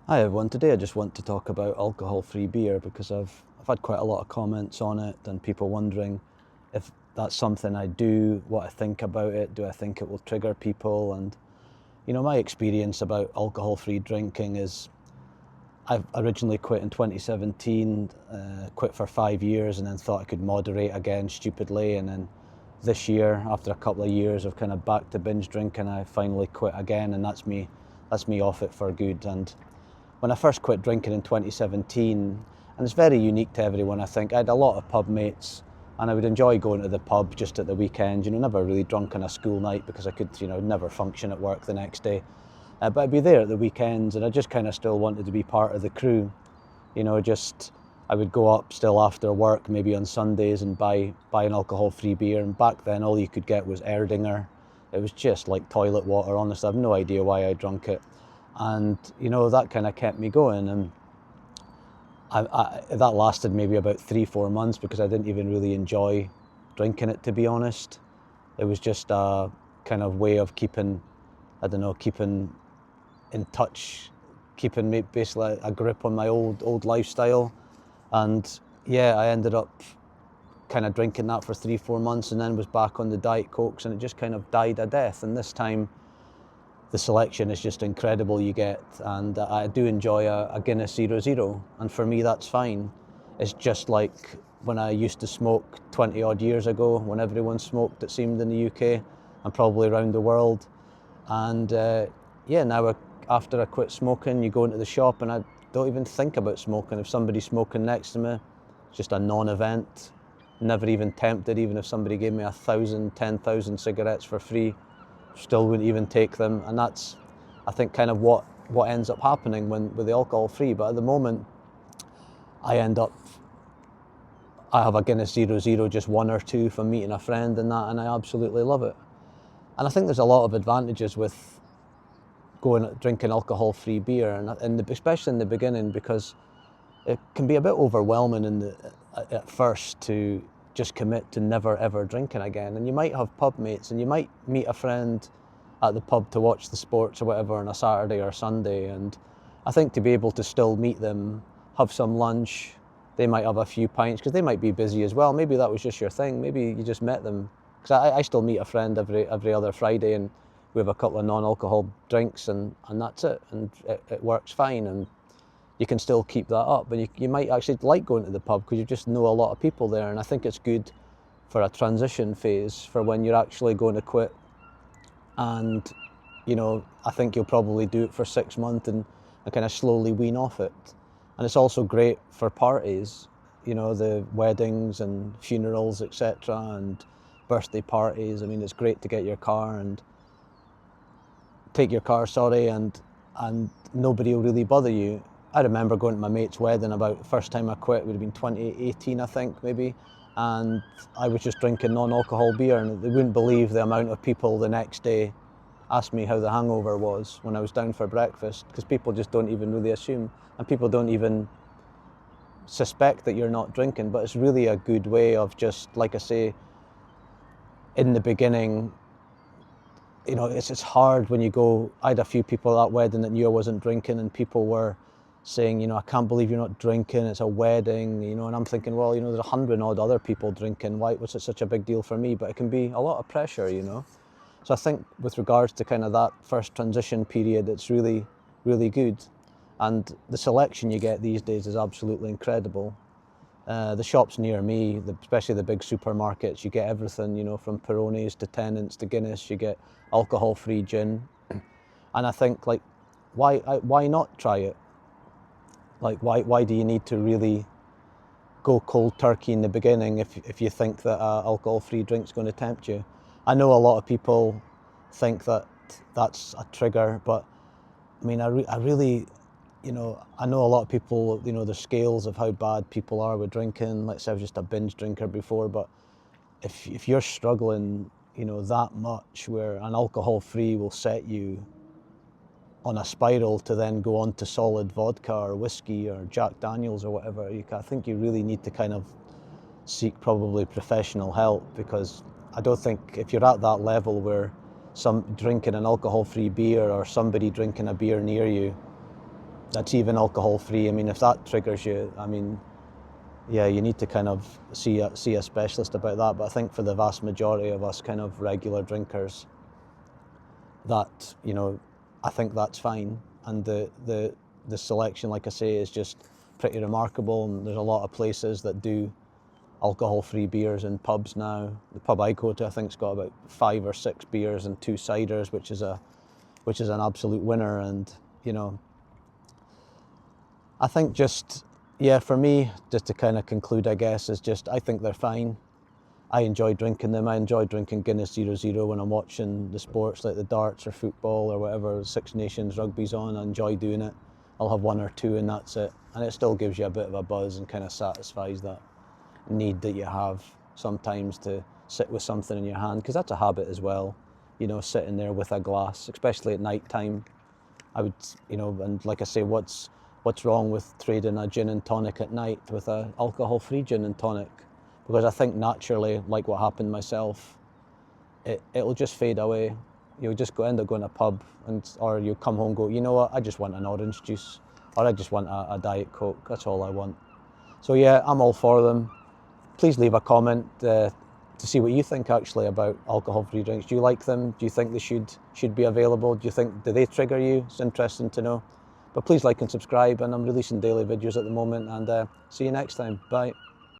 Hi everyone, today I just want to talk about alcohol-free beer because I've had quite a lot of comments on it and people wondering if that's something I do, what I think about it, do I think it will trigger people? And my experience about alcohol-free drinking is I originally quit in 2017, quit for 5 years and then thought I could moderate again stupidly, and then this year, after a couple of years of kind of back to binge drinking, I finally quit again, and that's me off it for good. And when I first quit drinking in 2017, and it's very unique to everyone, I think, I had a lot of pub mates and I would enjoy going to the pub just at the weekend, never really drunk on a school night because I could, never function at work the next day. But I'd be there at the weekends and I just kind of still wanted to be part of the crew. Just I would go up still after work, maybe on Sundays, and buy an alcohol-free beer. And back then all you could get was Erdinger. It was just like toilet water, honestly. I have no idea why I drank it. And that kind of kept me going, and that lasted maybe about 3-4 months because I didn't even really enjoy drinking it, to be honest. It was just a kind of way of keeping in touch, keeping basically a grip on my old lifestyle. And yeah, I ended up kind of drinking that for 3-4 months and then was back on the Diet Cokes, and it just kind of died a death. And this time the selection is just incredible you get, and I do enjoy a Guinness 0.0, and for me that's fine. It's just like when I used to smoke 20 odd years ago, when everyone smoked, it seemed, in the UK and probably around the world. And now after I quit smoking, you go into the shop and I don't even think about smoking. If somebody's smoking next to me, it's just a non-event. Never even tempted, even if somebody gave me 1,000, 10,000 cigarettes for free, still wouldn't even take them. And that's, I think, kind of what ends up happening with the alcohol free. But at the moment I have a Guinness 0.0, just one or two from meeting a friend and that, and I absolutely love it. And I think there's a lot of advantages with drinking alcohol free beer, and especially in the beginning, because it can be a bit overwhelming at first to just commit to never ever drinking again. And you might have pub mates and you might meet a friend at the pub to watch the sports or whatever on a Saturday or Sunday, and I think to be able to still meet them, have some lunch, they might have a few pints because they might be busy as well. Maybe that was just your thing, maybe you just met them, because I still meet a friend every other Friday and we have a couple of non-alcohol drinks, and that's it, and it works fine, and you can still keep that up. And you might actually like going to the pub because you just know a lot of people there. And I think it's good for a transition phase for when you're actually going to quit. And, I think you'll probably do it for 6 months and kind of slowly wean off it. And it's also great for parties, the weddings and funerals, etc., and birthday parties. I mean, it's great to get your car and take your car, and nobody will really bother you. I remember going to my mate's wedding about the first time I quit, would have been 2018, I think, maybe, and I was just drinking non-alcohol beer, and they wouldn't believe the amount of people the next day asked me how the hangover was when I was down for breakfast, because people just don't even really assume, and people don't even suspect that you're not drinking. But it's really a good way of, just like I say, in the beginning, it's hard when you go. I had a few people at that wedding that knew I wasn't drinking, and people were saying, I can't believe you're not drinking, it's a wedding, and I'm thinking, well, there's 100 odd other people drinking, why was it such a big deal for me? But it can be a lot of pressure, So I think with regards to kind of that first transition period, it's really, really good. And the selection you get these days is absolutely incredible. The shops near me, especially the big supermarkets, you get everything, from Peronis to Tennent's to Guinness. You get alcohol-free gin. And I think, like, why not try it? Like, why do you need to really go cold turkey in the beginning if you think that alcohol-free drink's going to tempt you? I know a lot of people think that that's a trigger, but I mean, I really, I know a lot of people, the scales of how bad people are with drinking. Let's say I was just a binge drinker before, but if you're struggling, that much, where an alcohol-free will set you on a spiral to then go on to solid vodka or whiskey or Jack Daniels or whatever, I think you really need to kind of seek probably professional help, because I don't think if you're at that level where some drinking an alcohol-free beer or somebody drinking a beer near you that's even alcohol-free. I mean, if that triggers you, I mean, yeah, you need to kind of see a specialist about that. But I think for the vast majority of us kind of regular drinkers, that, you know, I think that's fine. And the selection, like I say, is just pretty remarkable. And there's a lot of places that do alcohol-free beers in pubs now. The pub I go to, I think, has got about 5 or 6 beers and 2 ciders, which is an absolute winner. And, you know, I think just, yeah, for me, just to kind of conclude, I guess, is just, I think they're fine. I enjoy drinking them. I enjoy drinking Guinness 0.0 when I'm watching the sports like the darts or football or whatever, Six Nations rugby's on. I enjoy doing it. I'll have 1 or 2 and that's it. And it still gives you a bit of a buzz and kind of satisfies that need that you have sometimes to sit with something in your hand, because that's a habit as well, you know, sitting there with a glass, especially at night time. I would, you know, and like I say, what's wrong with trading a gin and tonic at night with a alcohol-free gin and tonic? Because I think naturally, like what happened myself, it'll just fade away. You'll just end up going to a pub, or you'll come home and go, you know what, I just want an orange juice, or I just want a Diet Coke, that's all I want. So yeah, I'm all for them. Please leave a comment to see what you think actually about alcohol-free drinks. Do you like them? Do you think they should be available? Do they trigger you? It's interesting to know. But please like and subscribe, and I'm releasing daily videos at the moment, and see you next time. Bye.